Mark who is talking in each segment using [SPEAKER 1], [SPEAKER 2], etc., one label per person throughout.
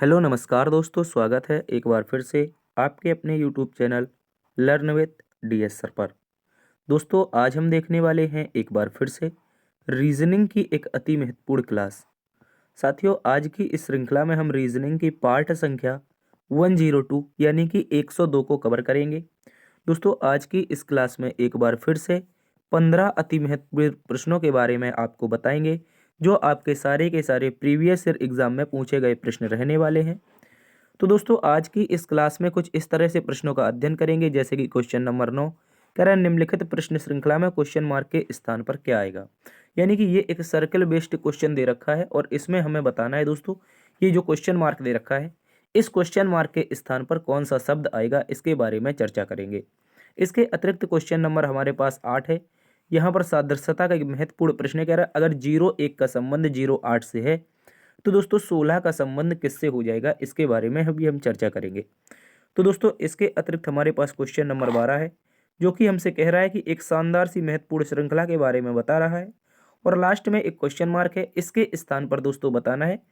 [SPEAKER 1] Hello नमस्कार दोस्तों, स्वागत है एक बार फिर से आपके अपने YouTube channel learn with DS sir पर। दोस्तों आज हम देखने वाले हैं एक बार फिर से रीजनिंग की एक अति महत्वपूर्ण क्लास। साथियों आज की इस श्रृंखला में हम रीजनिंग की पाठ संख्या 102 यानी कि 102 को कवर करेंगे। दोस्तों आज की इस क्लास में एक बार फिर से 15 अति महत्वपूर्ण प्रश्नों के बारे में आपको बताएंगे जो आपके सारे के सारे प्रीवियस ईयर एग्जाम में पूछे गए प्रश्न रहने वाले हैं। तो दोस्तों आज की इस क्लास में कुछ इस तरह से प्रश्नों का अध्ययन करेंगे जैसे कि क्वेश्चन नंबर 9 कह रहा है निम्नलिखित प्रश्न श्रृंखला में क्वेश्चन मार्क के स्थान पर क्या आएगा। यानी कि ये एक सर्कल बेस्ड क्वेश्चन दे रखा है और इसमें हमें बताना है दोस्तों ये जो क्वेश्चन मार्क दे रखा है इस क्वेश्चन मार्क के स्थान पर कौन सा शब्द आएगा, इसके बारे में चर्चा करेंगे। इसके अतिरिक्त क्वेश्चन नंबर हमारे पास 8 है। यहाँ पर सादृश्यता का एक महत्वपूर्ण प्रश्न कह रहा है अगर 0 1 का संबंध 0 8 से है तो दोस्तों 16 का संबंध किससे हो जाएगा, इसके बारे में अभी हम चर्चा करेंगे। तो दोस्तों इसके अतिरिक्त हमारे पास क्वेश्चन नंबर 12 है जो कि हमसे कह रहा है कि एक शानदार सी महत्वपूर्ण श्रृंखला के बारे में बता रहा है और लास्ट में एक क्वेश्चन मार्क है। इसके स्थान पर दोस्तों बताना है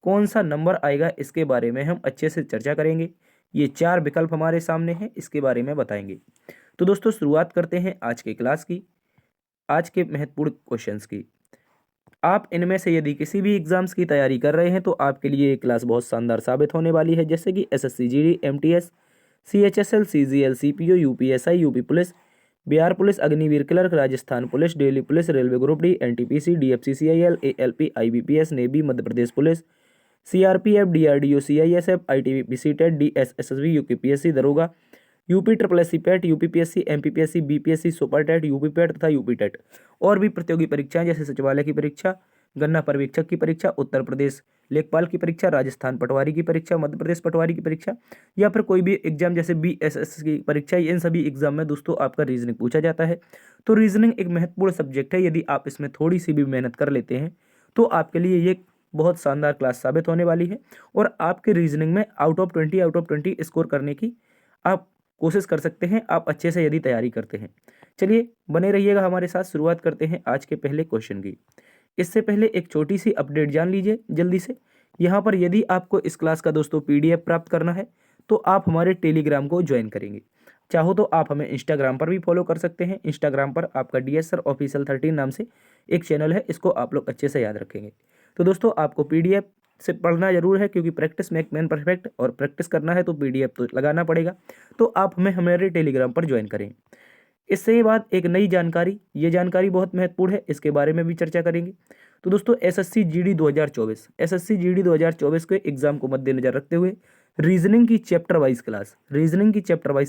[SPEAKER 1] कौन सा नंबर आएगा, इसके बारे में हम अच्छे से चर्चा करेंगे। ये 4 विकल्प हमारे सामने हैं, इसके बारे में बताएंगे। तो दोस्तों शुरुआत करते हैं आज के क्लास की, आज के महत्वपूर्ण क्वेश्चंस की। आप इनमें से यदि किसी भी एग्जाम्स की तैयारी कर रहे हैं तो आपके लिए ये क्लास बहुत शानदार साबित होने वाली है, जैसे कि SSC GD, MTS, CHSL, CGL, CPO, UPSI, UP police, Bihar police, Agniveer clerk, Rajasthan police, Delhi police, railway group D, NTPC, DFCCIL, ALP, IBPS, navy, Madhya Pradesh police, CRPF, DRDO, CISF, ITBP, CTET, DSSB, UPPSC दरोगा, UP triple S C PET, UPPSC, MPPSC, BPSC, super TET, UP PET तथा UP TET और भी प्रतियोगी परीक्षाएं जैसे सचिवालय की परीक्षा, गन्ना पर्यवेक्षक की परीक्षा, उत्तर प्रदेश लेखपाल की परीक्षा, राजस्थान पटवारी की परीक्षा, मध्य प्रदेश पटवारी की परीक्षा या फिर कोई भी एग्जाम जैसे बीएसएस की परीक्षा, इन सभी एग्जाम में दोस्तों आपका रीजनिंग पूछा जाता है। तो रीजनिंग एक महत्वपूर्ण सब्जेक्ट है, यदि आप इसमें थोड़ी सी भी मेहनत कर लेते हैं तो आपके लिए ये बहुत शानदार क्लास साबित होने वाली है और आपके रीजनिंग में आउट ऑफ 20 स्कोर करने की आप कोशिश कर सकते हैं, आप अच्छे से यदि तैयारी करते हैं। चलिए बने रहिएगा हमारे साथ। शुरुआत करते हैं आज के पहले क्वेश्चन की। इससे पहले एक छोटी सी अपडेट जान लीजिए जल्दी से। यहाँ पर यदि आपको इस क्लास का दोस्तों पीडीएफ प्राप्त करना है तो आप हमारे टेलीग्राम को ज्वाइन करेंगे। चाहो तो आप हमें इंस्टाग्राम पर भी फॉलो कर सकते हैं। इंस्टाग्राम पर आपका डीएस सर ऑफिशियल 13 नाम से एक चैनल है, इसको आप लोग अच्छे से याद रखेंगे। तो दोस्तों आपको पीडीएफ से पढ़ना जरूर है क्योंकि प्रैक्टिस मेक मैन परफेक्ट और प्रैक्टिस करना है तो पीडीएफ तो लगाना पड़ेगा। तो आप हमें हमारे टेलीग्राम पर ज्वाइन करें। इससे बाद एक नई जानकारी, ये जानकारी बहुत महत्वपूर्ण है, इसके बारे में भी चर्चा करेंगे। तो दोस्तों एसएससी जीडी 2024 के एग्जाम को मद्देनजर रखते हुए रीजनिंग की चैप्टर वाइज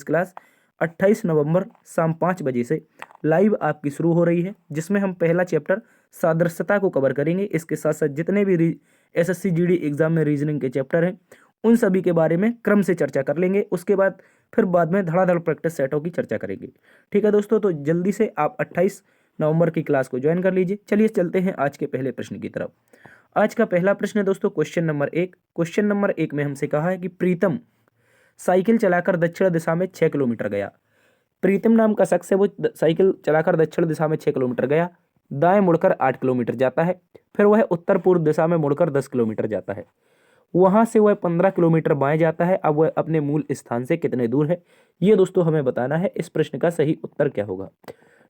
[SPEAKER 1] क्लास 28 नवंबर शाम 5 बजे से लाइव आपकी शुरू हो रही है, जिसमें हम पहला चैप्टर सादृश्यता को कवर करेंगे। इसके साथ साथ जितने भी एसएससी जीडी एग्जाम में रीजनिंग के चैप्टर हैं उन सभी के बारे में क्रम से चर्चा कर लेंगे। उसके बाद फिर बाद में धड़ाधड़ प्रैक्टिस सेटों की चर्चा करेंगे। ठीक है दोस्तों, तो जल्दी से आप 28 नवंबर की क्लास को ज्वाइन कर लीजिए। चलिए चलते हैं आज के पहले प्रश्न की तरफ। आज का पहला प्रश्न है दोस्तों क्वेश्चन नंबर 1 में हमसे कहा है कि प्रीतम साइकिल चलाकर दक्षिण दिशा में 6 किलोमीटर गया। प्रीतम नाम का शख्स है, वो साइकिल चलाकर दक्षिण दिशा में 6 किलोमीटर गया, दाएं मुड़कर 8 किलोमीटर जाता है, फिर वह उत्तर पूर्व दिशा में मुड़कर 10 किलोमीटर जाता है, वहां से वह 15 किलोमीटर बाएं जाता है। अब वह अपने मूल स्थान से कितने दूर है, ये दोस्तों हमें बताना है। इस प्रश्न का सही उत्तर क्या होगा।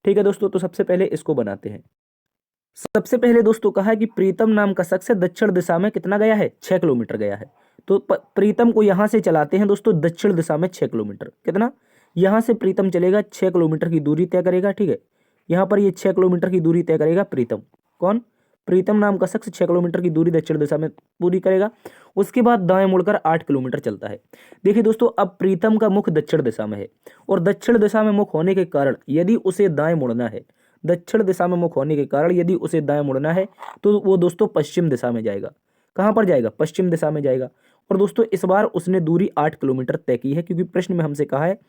[SPEAKER 1] ठीक है दोस्तों, तो सबसे पहले इसको बनाते हैं। सबसे पहले दोस्तों कहा है कि प्रीतम नाम का शख्स दक्षिण दिशा में कितना गया है, 6 किलोमीटर गया है। तो प्रीतम को यहां से चलाते हैं दोस्तों दक्षिण दिशा में 6 किलोमीटर, कितना, यहां से प्रीतम चलेगा 6 किलोमीटर की दूरी तय करेगा। ठीक है, यहां पर ये 6 किलोमीटर की दूरी तय करेगा प्रीतम। कौन, प्रीतम नाम का शख्स 6 किलोमीटर की दूरी दक्षिण दिशा में पूरी करेगा। उसके बाद दाएं मुड़कर 8 किलोमीटर चलता है। देखिए दोस्तों अब प्रीतम का मुख दक्षिण दिशा में है और दक्षिण दिशा में मुख होने के कारण यदि उसे दाएं मुड़ना है, दक्षिण दिशा में मुख होने के कारण यदि उसे दाएं मुड़ना है तो वो दोस्तों पश्चिम दिशा में जाएगा। कहां पर जाएगा, पश्चिम दिशा में जाएगा। और दोस्तों इस बार उसने दूरी 8 किलोमीटर तय की है क्योंकि प्रश्न में हमसे कहा है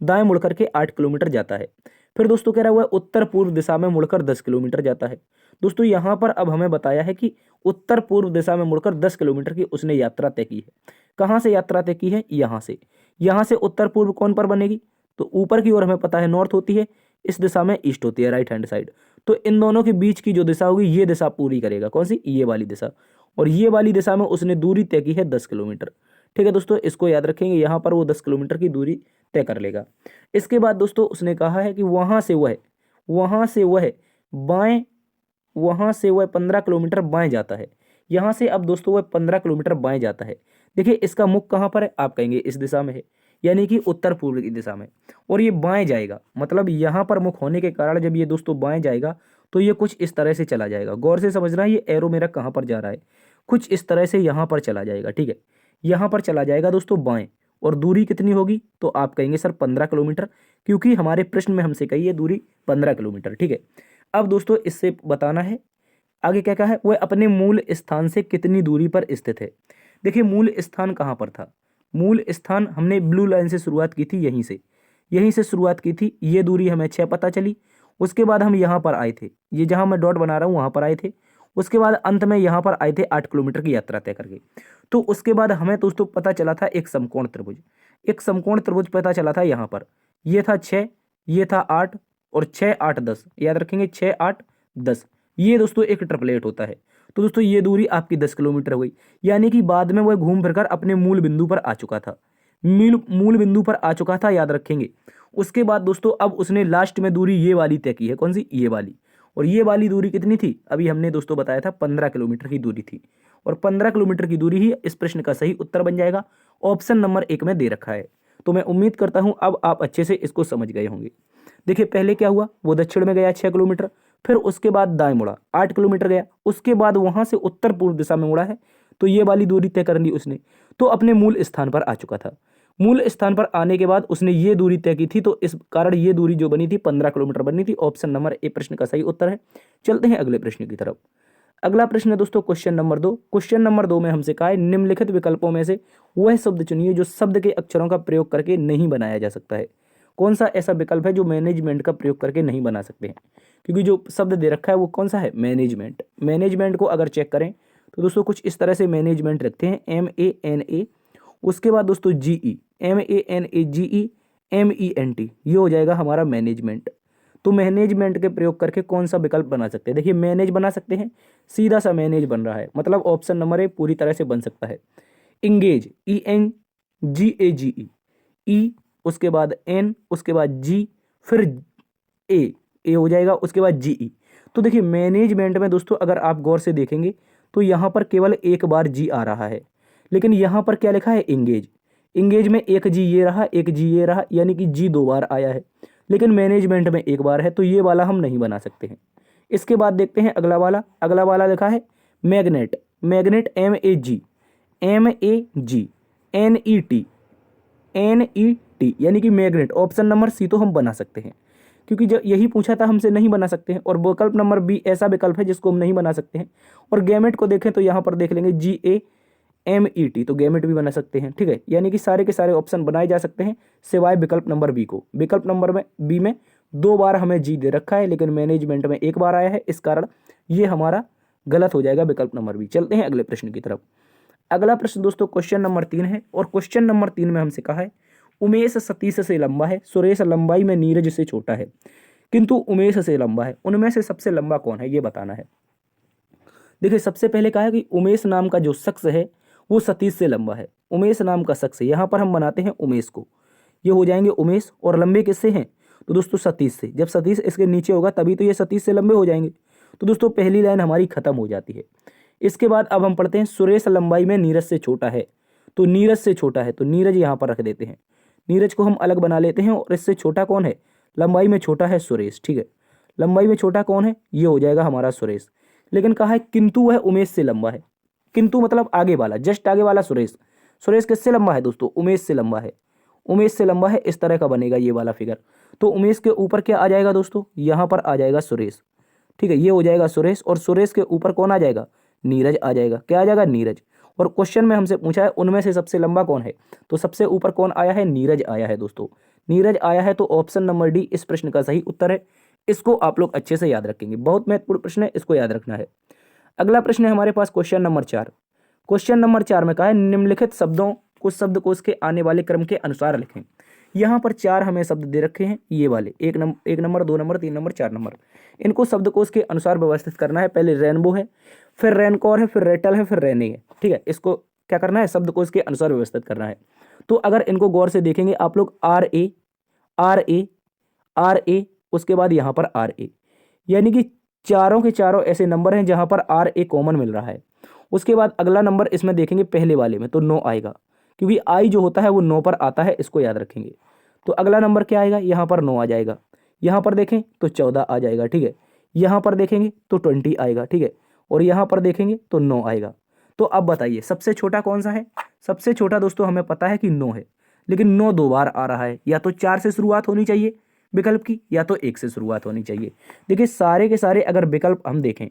[SPEAKER 1] दाएं मुड़कर के 8 किलोमीटर जाता है। फिर दोस्तों कह रहा हुआ उत्तर पूर्व दिशा में मुड़कर 10 किलोमीटर जाता है। दोस्तों यहां पर अब हमें बताया है कि उत्तर पूर्व दिशा में मुड़कर 10 किलोमीटर की उसने यात्रा तय की है। कहां से यात्रा तय की है, यहां से उत्तर पूर्व कौन पर बनेगी, तो ऊपर की ओर हमें पता है नॉर्थ होती है, इस दिशा में ईस्ट होती है, राइट हैंड साइड। तो इन दोनों के बीच की जो दिशा होगी ये दिशा पूरी करेगा, कौन सी, ये वाली दिशा। और ये वाली दिशा में उसने दूरी तय की है 10 किलोमीटर। ठीक है दोस्तों, इसको याद रखेंगे, यहाँ पर वो 10 किलोमीटर की दूरी तय कर लेगा। इसके बाद दोस्तों उसने कहा है कि वहाँ से वह बाएं, वहाँ से वह 15 किलोमीटर बाएं जाता है। यहाँ से अब दोस्तों वह 15 किलोमीटर बाएं जाता है। देखिए इसका मुख कहाँ पर है, आप कहेंगे इस दिशा में है, यानी कि उत्तर पूर्व की दिशा में, और ये बाएं जाएगा, मतलब यहाँ पर मुख होने के कारण जब ये दोस्तों बाएं जाएगा तो ये कुछ इस तरह से चला जाएगा। गौर से समझना, ये एरो मेरा कहाँ पर जा रहा है, कुछ इस तरह से यहाँ पर चला जाएगा। ठीक है, यहाँ पर चला जाएगा दोस्तों बाएं, और दूरी कितनी होगी, तो आप कहेंगे सर 15 किलोमीटर, क्योंकि हमारे प्रश्न में हमसे कही है दूरी 15 किलोमीटर। ठीक है, अब दोस्तों इससे बताना है आगे क्या कहा है, वह अपने मूल स्थान से कितनी दूरी पर स्थित है। देखिए मूल स्थान कहाँ पर था, मूल स्थान हमने ब्लू लाइन से शुरुआत की थी, यहीं से शुरुआत की थी, ये दूरी हमें 6 पता चली। उसके बाद हम यहाँ पर आए थे, ये जहाँ मैं डॉट बना रहा हूँ वहाँ पर आए थे। उसके बाद अंत में यहाँ पर आए थे 8 किलोमीटर की यात्रा तय करके। तो उसके बाद हमें दोस्तों पता चला था एक समकोण त्रिभुज पता चला था यहाँ पर, ये था 6, ये था 8, और 6 8 10, याद रखेंगे 6 8 10, ये दोस्तों एक ट्रिपलेट होता है। तो दोस्तों ये दूरी आपकी 10 किलोमीटर हुई, यानी कि बाद में वह घूम फिरकर अपने मूल बिंदु पर आ चुका था, मूल बिंदु पर आ चुका था, याद रखेंगे। उसके बाद दोस्तों अब उसने लास्ट में दूरी ये वाली तय की है, कौन सी, ये वाली। और ये वाली दूरी कितनी थी, अभी हमने दोस्तों बताया था 15 किलोमीटर की दूरी थी, और 15 किलोमीटर की दूरी ही इस प्रश्न का सही उत्तर बन जाएगा। ऑप्शन नंबर 1 में दे रखा है। तो मैं उम्मीद करता हूं अब आप अच्छे से इसको समझ गए होंगे। देखिए पहले क्या हुआ, वो दक्षिण में गया 6 किलोमीटर, फिर उसके बाद दाएं मुड़ा 8 किलोमीटर गया, उसके बाद वहां से उत्तर पूर्व दिशा में मुड़ा है, तो ये वाली दूरी तय कर ली उसने, तो अपने मूल स्थान पर आ चुका था। मूल स्थान पर आने के बाद उसने ये दूरी तय की थी, तो इस कारण ये दूरी जो बनी थी 15 किलोमीटर बनी थी। ऑप्शन नंबर ए प्रश्न का सही उत्तर है। चलते हैं अगले प्रश्न की तरफ। अगला प्रश्न है दोस्तों क्वेश्चन नंबर 2। क्वेश्चन नंबर 2 में हमसे कहा है निम्नलिखित विकल्पों में से वह शब्द चुनिए जो शब्द के अक्षरों का प्रयोग करके नहीं बनाया जा सकता है। कौन सा ऐसा विकल्प है जो मैनेजमेंट का प्रयोग करके नहीं बना सकते हैं, क्योंकि जो शब्द दे रखा है वो कौन सा है, मैनेजमेंट। मैनेजमेंट को अगर चेक करें तो दोस्तों कुछ इस तरह से मैनेजमेंट रखते हैं, MANA, उसके बाद दोस्तों GE, MANAGE MENT, ये हो जाएगा हमारा मैनेजमेंट। तो मैनेजमेंट के प्रयोग करके कौन सा विकल्प बना सकते हैं, देखिए मैनेज बना सकते हैं, सीधा सा मैनेज बन रहा है, मतलब ऑप्शन नंबर ए पूरी तरह से बन सकता है। इंगेज, ENGAGE, ई, उसके बाद N, उसके बाद G, फिर ए हो जाएगा, उसके बाद GE। तो देखिए मैनेजमेंट में दोस्तों अगर आप गौर से देखेंगे तो यहाँ पर केवल एक बार G आ रहा है, लेकिन यहाँ पर क्या लिखा है, इंगेज। इंगेज में एक G ये रहा, एक G ये रहा, यानी कि G 2 बार आया है, लेकिन मैनेजमेंट में एक बार है, तो ये वाला हम नहीं बना सकते हैं। इसके बाद देखते हैं अगला वाला लिखा है मैग्नेट, MEAG यानी कि मैग्नेट। ऑप्शन नंबर सी तो हम बना सकते हैं, क्योंकि जब यही पूछा था हमसे नहीं बना सकते हैं, और विकल्प नंबर बी ऐसा विकल्प है जिसको हम नहीं बना सकते हैं। और गैमेट को देखें तो यहाँ पर देख लेंगे GAMET, तो गैमेट भी बना सकते हैं। ठीक है, यानी कि सारे के सारे ऑप्शन बनाए जा सकते हैं सिवाय विकल्प नंबर बी को। विकल्प नंबर में बी में 2 बार हमें जी दे रखा है, लेकिन मैनेजमेंट में 1 बार आया है, इस कारण ये हमारा गलत हो जाएगा विकल्प नंबर बी। चलते हैं अगले प्रश्न की तरफ। अगला प्रश्न दोस्तों क्वेश्चन नंबर 3 है, और क्वेश्चन नंबर 3 में हमसे कहा है उमेश सतीश से लंबा है, सुरेश लंबाई में नीरज से छोटा है, किंतु उमेश से लंबा है, उनमें से सबसे लंबा कौन है, ये बताना है। देखिए सबसे पहले कहा है कि उमेश नाम का जो शख्स है वो सतीश से लंबा है। उमेश नाम का शख्स है, यहाँ पर हम बनाते हैं उमेश को, ये हो जाएंगे उमेश, और लंबे किससे हैं, तो दोस्तों सतीश से। जब सतीश इसके नीचे होगा तभी तो ये सतीश से लंबे हो जाएंगे। तो दोस्तों पहली लाइन हमारी खत्म हो जाती है। इसके बाद अब हम पढ़ते हैं सुरेश लंबाई में नीरज से छोटा है, तो नीरज से छोटा है, तो नीरज यहाँ पर रख देते हैं, नीरज को हम अलग बना लेते हैं, और इससे छोटा कौन है, लंबाई में छोटा है सुरेश। ठीक है, लंबाई में छोटा कौन है, ये हो जाएगा हमारा सुरेश। लेकिन कहा है किंतु वह उमेश से लंबा है, किंतु मतलब आगे वाला, जस्ट आगे वाला सुरेश। सुरेश किससे लंबा है दोस्तों, उमेश से लंबा है, उमेश से लंबा है, इस तरह का बनेगा ये वाला फिगर। तो उमेश के ऊपर क्या आ जाएगा दोस्तों, यहाँ पर आ जाएगा सुरेश। ठीक है, ये हो जाएगा सुरेश, और सुरेश के ऊपर कौन आ जाएगा, नीरज आ जाएगा। क्या आ जाएगा, नीरज। और क्वेश्चन में हमसे पूछा है उनमें से सबसे लंबा कौन है, तो सबसे ऊपर कौन आया है, नीरज आया है दोस्तों, नीरज आया है। तो ऑप्शन नंबर डी इस प्रश्न का सही उत्तर है। इसको आप लोग अच्छे से याद रखेंगे, बहुत महत्वपूर्ण प्रश्न है, इसको याद रखना है। अगला प्रश्न है हमारे पास क्वेश्चन नंबर 4। क्वेश्चन नंबर 4 में कहा है निम्नलिखित शब्दों को शब्दकोश के आने वाले क्रम के अनुसार लिखें। यहाँ पर 4 हमें शब्द दे रखे हैं, ये वाले 1 नंबर 2 नंबर 3 नंबर 4 नंबर। इनको शब्दकोश के अनुसार व्यवस्थित करना है। पहले रेनबो है, फिर रेनकॉर है, फिर रेटल है, फिर रेनी है। ठीक है, इसको क्या करना है, शब्दकोश के अनुसार व्यवस्थित करना है। तो अगर इनको गौर से देखेंगे आप लोग, आर ए, उसके बाद यहाँ पर RA, यानी कि चारों के चारों ऐसे नंबर हैं जहाँ पर RA कॉमन मिल रहा है। उसके बाद अगला नंबर इसमें देखेंगे पहले वाले में तो 9 आएगा, क्योंकि आई जो होता है वो 9 पर आता है, इसको याद रखेंगे। तो अगला नंबर क्या आएगा, यहाँ पर 9 आ जाएगा। यहाँ पर देखें तो 14 आ जाएगा। ठीक है, यहाँ पर देखेंगे तो 20 आएगा। ठीक है, और यहाँ पर देखेंगे तो 9 आएगा। तो अब बताइए सबसे छोटा कौन सा है। सबसे छोटा दोस्तों हमें पता है कि 9 है, लेकिन 9 2 बार आ रहा है। या तो 4 से शुरुआत होनी चाहिए विकल्प की, या तो 1 से शुरुआत होनी चाहिए। देखिए सारे के सारे अगर विकल्प हम देखें,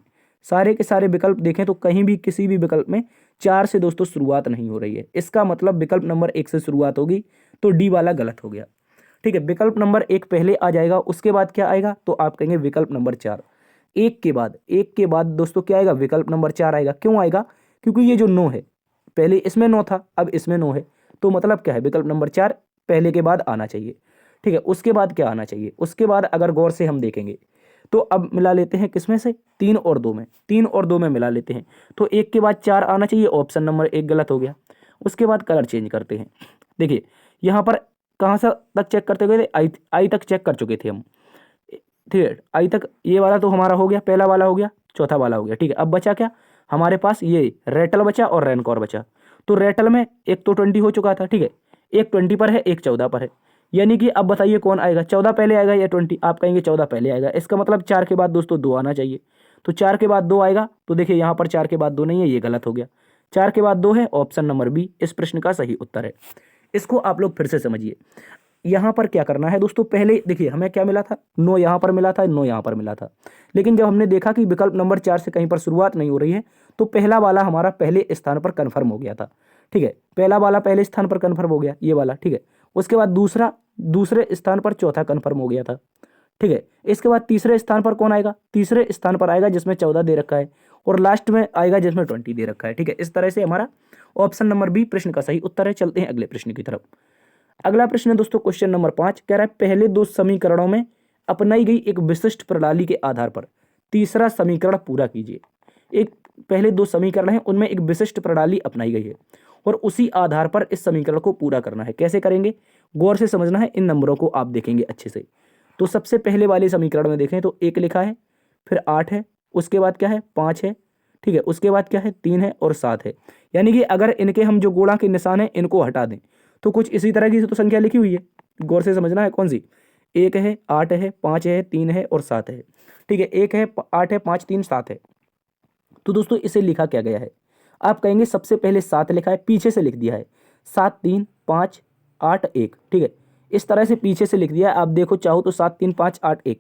[SPEAKER 1] सारे के सारे विकल्प देखें तो कहीं भी किसी भी विकल्प में 4 से दोस्तों शुरुआत नहीं हो रही है। इसका मतलब विकल्प नंबर 1 से शुरुआत होगी, तो डी वाला गलत हो गया। ठीक है, विकल्प नंबर 1 पहले आ जाएगा, उसके बाद क्या आएगा, तो आप कहेंगे विकल्प नंबर 4। एक के बाद दोस्तों क्या आएगा, विकल्प नंबर 4 आएगा। क्यों आएगा, क्योंकि ये जो 9 है, पहले इसमें 9 था, अब इसमें 9 है, तो मतलब क्या है, विकल्प नंबर 4 पहले के बाद आना चाहिए। ठीक है, उसके बाद क्या आना चाहिए, उसके बाद अगर गौर से हम देखेंगे तो अब मिला लेते हैं किसमें से, 3 और 2 में, 3 और 2 में मिला लेते हैं। तो 1 के बाद 4 आना चाहिए, ऑप्शन नंबर 1 गलत हो गया। उसके बाद कलर चेंज करते हैं। देखिए यहाँ पर कहाँ से तक चेक करते हुए थे, आई तक चेक कर चुके थे हम। ठीक है, आई तक ये वाला तो हमारा हो गया, पहला वाला हो गया, चौथा वाला हो गया। ठीक है, अब बचा क्या हमारे पास, ये रेटल बचा और रेनकॉर बचा। तो रेटल में एक तो 20 हो चुका था। ठीक है, एक 20 पर है, एक 14 पर है, यानी कि अब बताइए कौन आएगा, 14 पहले आएगा या 20। आप कहेंगे 14 पहले आएगा, इसका मतलब 4 के बाद दोस्तों 2 आना चाहिए। तो 4 के बाद 2 आएगा, तो देखिए यहाँ पर 4 के बाद 2 नहीं है, ये गलत हो गया। 4 के बाद 2 है, ऑप्शन नंबर बी इस प्रश्न का सही उत्तर है। इसको आप लोग फिर से समझिए। यहाँ पर क्या करना है दोस्तों, पहले देखिए हमें क्या मिला था, 9 यहाँ पर मिला था, 9 यहाँ पर मिला था। लेकिन जब हमने देखा कि विकल्प नंबर 4 से कहीं पर शुरुआत नहीं हो रही है, तो पहला वाला हमारा पहले स्थान पर कन्फर्म हो गया था। ठीक है, पहला वाला पहले स्थान पर कन्फर्म हो गया, ये वाला। ठीक है, उसके बाद दूसरे स्थान पर चौथा कन्फर्म हो गया था। ठीक है, इसके बाद तीसरे स्थान पर कौन आएगा, तीसरे स्थान पर आएगा जिसमें 14 दे रखा है, और लास्ट में आएगा जिसमें 20 दे रखा है। ठीक है, इस तरह से हमारा ऑप्शन नंबर बी प्रश्न का सही उत्तर है। चलते हैं अगले प्रश्न की तरफ। अगला प्रश्न है दोस्तों क्वेश्चन नंबर 5, कह रहा है पहले 2 समीकरणों में अपनाई गई एक विशिष्ट प्रणाली के आधार पर तीसरा समीकरण पूरा कीजिए। एक पहले 2 समीकरण हैं, उनमें एक विशिष्ट प्रणाली अपनाई गई है और उसी आधार पर इस समीकरण को पूरा करना है। कैसे करेंगे, गौर से समझना है, इन नंबरों को आप देखेंगे अच्छे से। तो सबसे पहले वाले समीकरण में देखें तो 1 लिखा है, फिर 8 है, उसके बाद क्या है 5 है। ठीक है, उसके बाद क्या है 3 है और 7 है। यानी कि अगर इनके हम जो गुणा के निशान हैं इनको हटा दें तो कुछ इसी तरह की तो संख्या लिखी हुई है, गौर से समझना है कौन सी, 1 है, 8 है, 5 है, 3 है और 7 है। ठीक है, 1 है, 8 है, 5, 3, 7 है। तो दोस्तों इसे लिखा क्या गया है, आप कहेंगे सबसे पहले 7 लिखा है, पीछे से लिख दिया है 7, 3, 5, 8, 1। ठीक है, इस तरह से पीछे से लिख दिया है। आप देखो चाहो तो 7, 3, 5, 8, 1।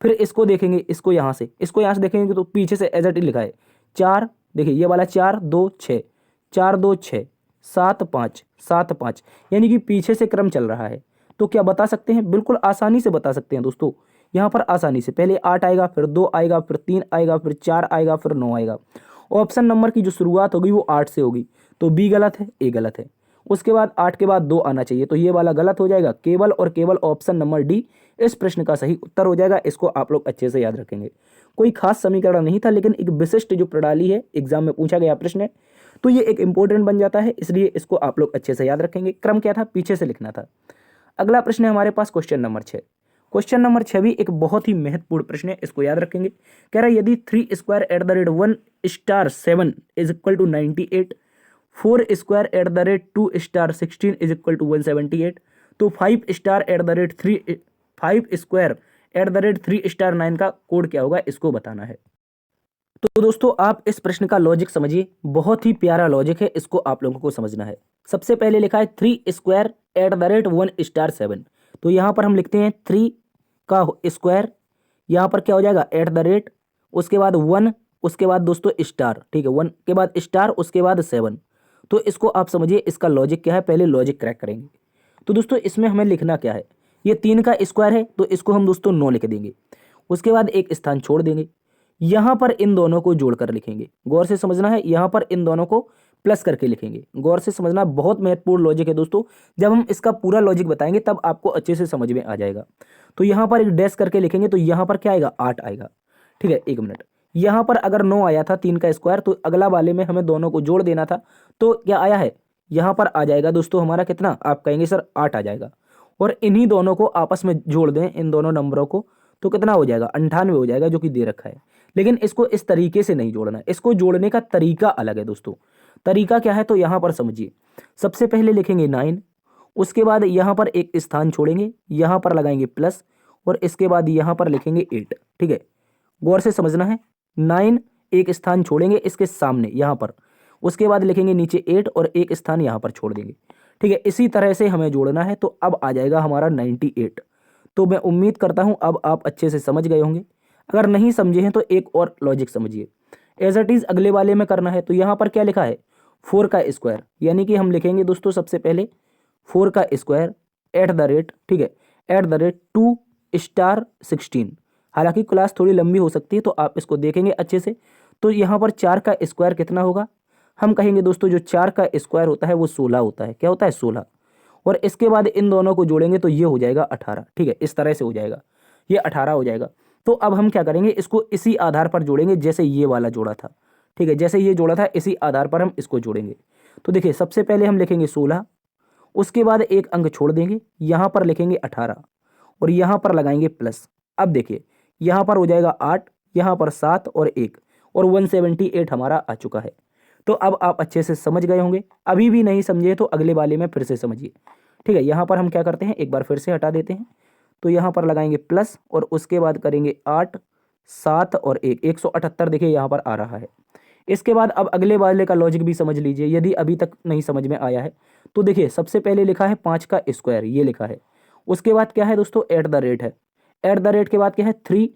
[SPEAKER 1] फिर इसको देखेंगे, इसको यहाँ से देखेंगे तो पीछे से एज इट इज लिखा है 4। देखिए ये वाला 4, 2, 6, 4, 2, 6, 7, 5, 7, 5, यानी कि पीछे से क्रम चल रहा है। तो क्या बता सकते हैं, बिल्कुल आसानी से बता सकते हैं दोस्तों। यहाँ पर आसानी से पहले 8 आएगा, फिर 2 आएगा, फिर 3 आएगा, फिर 4 आएगा, फिर 9 आएगा। ऑप्शन नंबर की जो शुरुआत होगी वो 8 से होगी, तो बी गलत है, ए गलत है। उसके बाद 8 के बाद 2 आना चाहिए, तो ये वाला गलत हो जाएगा। केवल और केवल ऑप्शन नंबर डी इस प्रश्न का सही उत्तर हो जाएगा। इसको आप लोग अच्छे से याद रखेंगे। कोई खास समीकरण नहीं था, लेकिन एक विशिष्ट जो प्रणाली है, एग्जाम में पूछा गया प्रश्न है, तो ये एक इंपॉर्टेंट बन जाता है, इसलिए इसको आप लोग अच्छे से याद रखेंगे। क्रम क्या था, पीछे से लिखना था। अगला प्रश्न है हमारे पास क्वेश्चन नंबर 6। क्वेश्चन नंबर 6 भी एक बहुत ही महत्वपूर्ण प्रश्न है, इसको याद रखेंगे। कह रहा है यदि 3 square at the rate 1 star 7 is equal to 98, 4 square at the rate 2 star 16 is equal to 178, तो 5 star at the rate 5 square at the rate 3 star 9 का कोड क्या होगा, इसको बताना है। तो दोस्तों आप इस प्रश्न का लॉजिक समझिए, बहुत ही प्यारा लॉजिक है, इसको आप लोगों को समझना है। सबसे पहले लिखा है 3 square at the rate 1 star 7, तो यहाँ पर हम लिखते हैं 3 का स्क्वायर, यहाँ पर क्या हो जाएगा एट द रेट, उसके बाद 1, उसके बाद दोस्तों स्टार। ठीक है, 1 के बाद स्टार, उसके बाद 7। तो इसको आप समझिए, इसका लॉजिक क्या है, पहले लॉजिक क्रैक करेंगे। तो दोस्तों इसमें हमें लिखना क्या है, ये 3 का स्क्वायर है, तो इसको हम दोस्तों 9 लिख देंगे। उसके बाद एक स्थान छोड़ देंगे, यहाँ पर इन दोनों को जोड़कर लिखेंगे। गौर से समझना है, यहाँ पर इन दोनों को प्लस करके लिखेंगे। गौर से समझना, बहुत महत्वपूर्ण लॉजिक है दोस्तों। जब हम इसका पूरा लॉजिक बताएंगे तब आपको अच्छे से समझ में आ जाएगा। तो यहाँ पर एक डैश करके लिखेंगे तो यहाँ पर क्या आएगा, 8 आएगा। ठीक है, एक मिनट, यहाँ पर अगर 9 आया था 3 का स्क्वायर, तो अगला वाले में हमें दोनों को जोड़ देना था। तो क्या आया है, यहाँ पर आ जाएगा दोस्तों हमारा कितना, आप कहेंगे सर 8 आ जाएगा। और इन्हीं दोनों को आपस में जोड़ दें, इन दोनों नंबरों को, तो कितना हो जाएगा, 98 हो जाएगा, जो कि दे रखा है। लेकिन इसको इस तरीके से नहीं जोड़ना है, इसको जोड़ने का तरीका अलग है दोस्तों। तरीका क्या है, तो यहाँ पर समझिए। सबसे पहले लिखेंगे 9, उसके बाद यहाँ पर एक स्थान छोड़ेंगे, यहाँ पर लगाएंगे प्लस, और इसके बाद यहाँ पर लिखेंगे 8। ठीक है, गौर से समझना है। 9 एक स्थान छोड़ेंगे इसके सामने यहाँ पर, उसके बाद लिखेंगे नीचे 8 और एक स्थान यहाँ पर छोड़ देंगे। ठीक है, इसी तरह से हमें जोड़ना है। तो अब आ जाएगा हमारा 98। तो मैं उम्मीद करता हूँ अब आप अच्छे से समझ गए होंगे। अगर नहीं समझे हैं तो एक और लॉजिक समझिए। एज इट इज अगले वाले में करना है। तो यहाँ पर क्या लिखा है, 4 का स्क्वायर, यानी कि हम लिखेंगे दोस्तों सबसे पहले 4 का स्क्वायर एट द रेट, ठीक है, एट द रेट 2 स्टार 16। हालांकि क्लास थोड़ी लंबी हो सकती है तो आप इसको देखेंगे अच्छे से। तो यहाँ पर 4 का स्क्वायर कितना होगा, हम कहेंगे दोस्तों जो 4 का स्क्वायर होता है वो 16 होता है। क्या होता है, 16। और इसके बाद इन दोनों को जोड़ेंगे तो ये हो जाएगा 18। ठीक है, इस तरह से हो जाएगा, ये 18 हो जाएगा। तो अब हम क्या करेंगे, इसको इसी आधार पर जोड़ेंगे जैसे ये वाला जोड़ा था। ठीक है, जैसे ये जोड़ा था इसी आधार पर हम इसको जोड़ेंगे। तो देखिए सबसे पहले हम लिखेंगे 16, उसके बाद एक अंक छोड़ देंगे, यहाँ पर लिखेंगे 18 और यहाँ पर लगाएंगे प्लस। अब देखिए यहाँ पर हो जाएगा 8, यहाँ पर 7 और 1, और 178 हमारा आ चुका है। तो अब आप अच्छे से समझ गए होंगे। अभी भी नहीं समझे तो अगले वाले में फिर से समझिए। ठीक है, यहाँ पर हम क्या करते हैं, एक बार फिर से हटा देते हैं। तो यहाँ पर लगाएंगे प्लस और उसके बाद करेंगे 8, 7 और 1, 178 देखिए यहाँ पर आ रहा है। इसके बाद अब अगले वाले का लॉजिक भी समझ लीजिए यदि अभी तक नहीं समझ में आया है। तो देखिए सबसे पहले लिखा है 5 का स्क्वायर, ये लिखा है। उसके बाद क्या है दोस्तों, एट द रेट है। एट द रेट के बाद क्या है, 3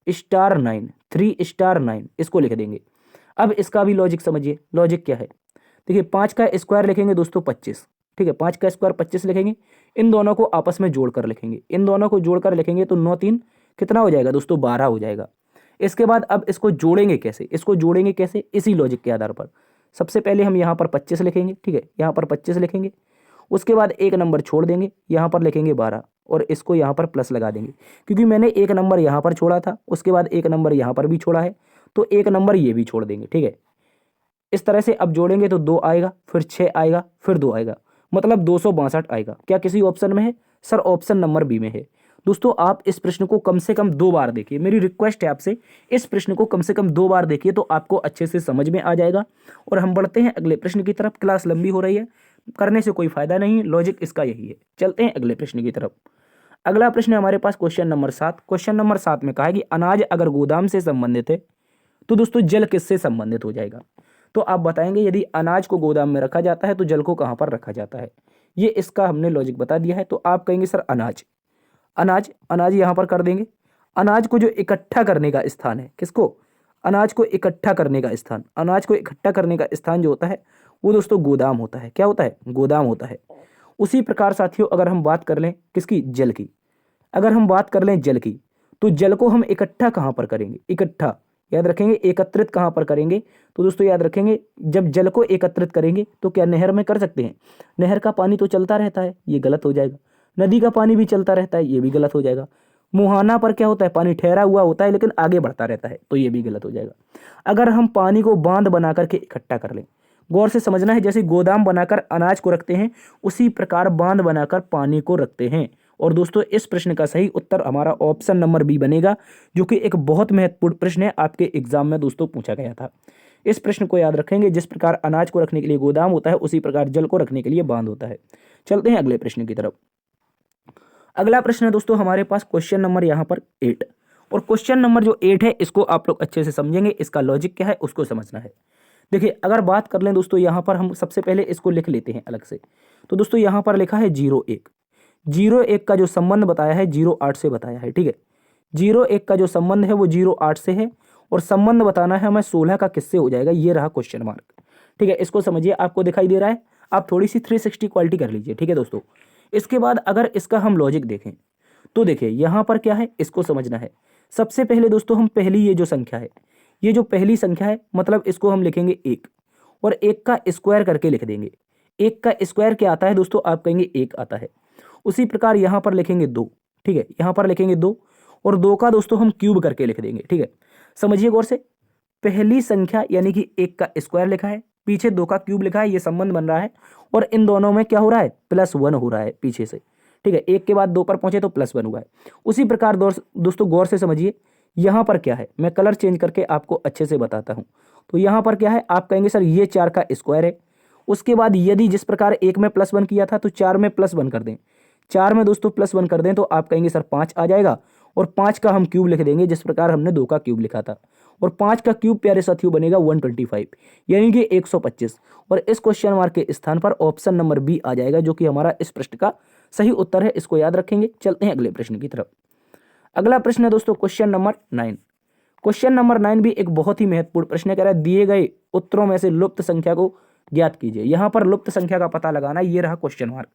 [SPEAKER 1] स्टार 9, 3 स्टार 9, इसको लिख देंगे। अब इसका भी लॉजिक समझिए। लॉजिक क्या है, देखिए 5 का स्क्वायर लिखेंगे दोस्तों 25। ठीक है, 5 का स्क्वायर 25 लिखेंगे, इन दोनों को आपस में जोड़कर लिखेंगे। इन दोनों को जोड़कर लिखेंगे तो 9 3 कितना हो जाएगा दोस्तों, 12 हो जाएगा। इसके बाद अब इसको जोड़ेंगे कैसे, इसको जोड़ेंगे कैसे, इसी लॉजिक के आधार पर। सबसे पहले हम यहाँ पर 25 लिखेंगे। ठीक है, यहाँ पर 25 लिखेंगे, उसके बाद एक नंबर छोड़ देंगे, यहाँ पर लिखेंगे 12 और इसको यहाँ पर प्लस लगा देंगे, क्योंकि मैंने एक नंबर यहाँ पर छोड़ा था, उसके बाद एक नंबर यहाँ पर भी छोड़ा है, तो एक नंबर ये भी छोड़ देंगे। ठीक है, इस तरह से अब जोड़ेंगे तो 2 आएगा, फिर 6 आएगा, फिर 2 आएगा, मतलब 262 आएगा। क्या किसी ऑप्शन में है, सर ऑप्शन नंबर बी में है। दोस्तों आप इस प्रश्न को कम से कम 2 बार देखिए, मेरी रिक्वेस्ट है आपसे, इस प्रश्न को कम से कम 2 बार देखिए तो आपको अच्छे से समझ में आ जाएगा। और हम बढ़ते हैं अगले प्रश्न की तरफ। क्लास लंबी हो रही है, करने से कोई फायदा नहीं, लॉजिक इसका यही है। चलते हैं अगले प्रश्न की तरफ। अगला प्रश्न हमारे पास क्वेश्चन नंबर 7। क्वेश्चन नंबर 7 में कहा है कि अनाज अगर गोदाम से संबंधित है तो दोस्तों जल किससे संबंधित हो जाएगा। तो आप बताएंगे यदि अनाज को गोदाम में रखा जाता है तो जल को कहाँ पर रखा जाता है, ये इसका हमने लॉजिक बता दिया है। तो आप कहेंगे सर अनाज, अनाज, अनाज यहाँ पर कर देंगे। अनाज को जो इकट्ठा करने का स्थान है, किसको, अनाज को इकट्ठा करने का स्थान, अनाज को इकट्ठा करने का स्थान जो होता है वो दोस्तों गोदाम होता है। क्या होता है, गोदाम होता है। उसी प्रकार साथियों अगर हम बात कर लें किसकी, जल की, अगर हम बात कर लें जल की, तो जल को हम इकट्ठा कहाँ पर करेंगे, इकट्ठा याद रखेंगे, एकत्रित कहाँ पर करेंगे। तो दोस्तों याद रखेंगे जब जल को एकत्रित करेंगे तो क्या नहर में कर सकते हैं, नहर का पानी तो चलता रहता है, ये गलत हो जाएगा। नदी का पानी भी चलता रहता है, ये भी गलत हो जाएगा। मुहाना पर क्या होता है, पानी ठहरा हुआ होता है लेकिन आगे बढ़ता रहता है, तो ये भी गलत हो जाएगा। अगर हम पानी को बांध बना करके इकट्ठा कर लें, गौर से समझना है, जैसे गोदाम बनाकर अनाज को रखते हैं उसी प्रकार बांध बनाकर पानी को रखते हैं। और दोस्तों इस प्रश्न का सही उत्तर हमारा ऑप्शन नंबर बी बनेगा, जो कि एक बहुत महत्वपूर्ण प्रश्न है, आपके एग्जाम में दोस्तों पूछा गया था। इस प्रश्न को याद रखेंगे, जिस प्रकार अनाज को रखने के लिए गोदाम होता है उसी प्रकार जल को रखने के लिए बांध होता है। चलते हैं अगले प्रश्न की तरफ। अगला प्रश्न है दोस्तों हमारे पास क्वेश्चन नंबर यहाँ पर 8, और क्वेश्चन नंबर जो 8 है इसको आप लोग अच्छे से समझेंगे, इसका लॉजिक क्या है उसको समझना है। देखिए अगर बात कर लें दोस्तों, यहाँ पर हम सबसे पहले इसको लिख लेते हैं अलग से। तो दोस्तों यहाँ पर लिखा है 01, 01 का जो संबंध बताया है 08 से बताया है। ठीक है, 01 का जो संबंध है वो 08 से है, और संबंध बताना है हमें 16 का किससे हो जाएगा, ये रहा क्वेश्चन मार्क। ठीक है, इसको समझिए, आपको दिखाई दे रहा है, आप थोड़ी सी 360 क्वालिटी कर लीजिए। ठीक है दोस्तों, इसके बाद अगर इसका हम लॉजिक देखें तो देखिए यहाँ पर क्या है, इसको समझना है। सबसे पहले दोस्तों हम पहली ये जो संख्या है, ये जो पहली संख्या है मतलब इसको हम लिखेंगे 1, और 1 का स्क्वायर करके लिख देंगे। 1 का स्क्वायर क्या आता है दोस्तों, आप कहेंगे 1 आता है। उसी प्रकार यहाँ पर लिखेंगे 2, ठीक है, यहाँ पर लिखेंगे 2 और 2 का दोस्तों हम क्यूब करके लिख देंगे, ठीक है। समझिए गौर से, पहली संख्या यानी कि 1 का स्क्वायर लिखा है, पीछे 2 का क्यूब लिखा है, ये संबंध बन रहा है और इन दोनों में क्या हो रहा है, +1 हो रहा है पीछे से, ठीक है। 1 के बाद 2 पर पहुंचे तो +1 हुआ है। उसी प्रकार दोस्तों गौर से समझिए, यहाँ पर क्या है, मैं कलर चेंज करके आपको अच्छे से बताता हूँ। तो यहाँ पर क्या है, आप कहेंगे सर ये 4 का स्क्वायर है। उसके बाद यदि जिस प्रकार 1 में +1 किया था तो 4 में +1 कर दें, 4 में दोस्तों +1 कर दें तो आप कहेंगे सर 5 आ जाएगा और 5 का हम क्यूब लिख देंगे जिस प्रकार हमने 2 का क्यूब लिखा था। और 5 का क्यूब प्यारे साथियों बनेगा 125 यानी कि 125। और इस क्वेश्चन मार्क के स्थान पर ऑप्शन नंबर बी आ जाएगा जो कि हमारा इस प्रश्न का सही उत्तर है। इसको याद रखेंगे। चलते हैं अगले प्रश्न की तरफ। अगला प्रश्न है दोस्तों क्वेश्चन नंबर 9। क्वेश्चन नंबर 9 भी एक बहुत ही महत्वपूर्ण प्रश्न है। कह रहा है दिए गए उत्तरों में से लुप्त संख्या को ज्ञात कीजिए। यहाँ पर लुप्त संख्या का पता लगाना, ये रहा क्वेश्चन मार्क।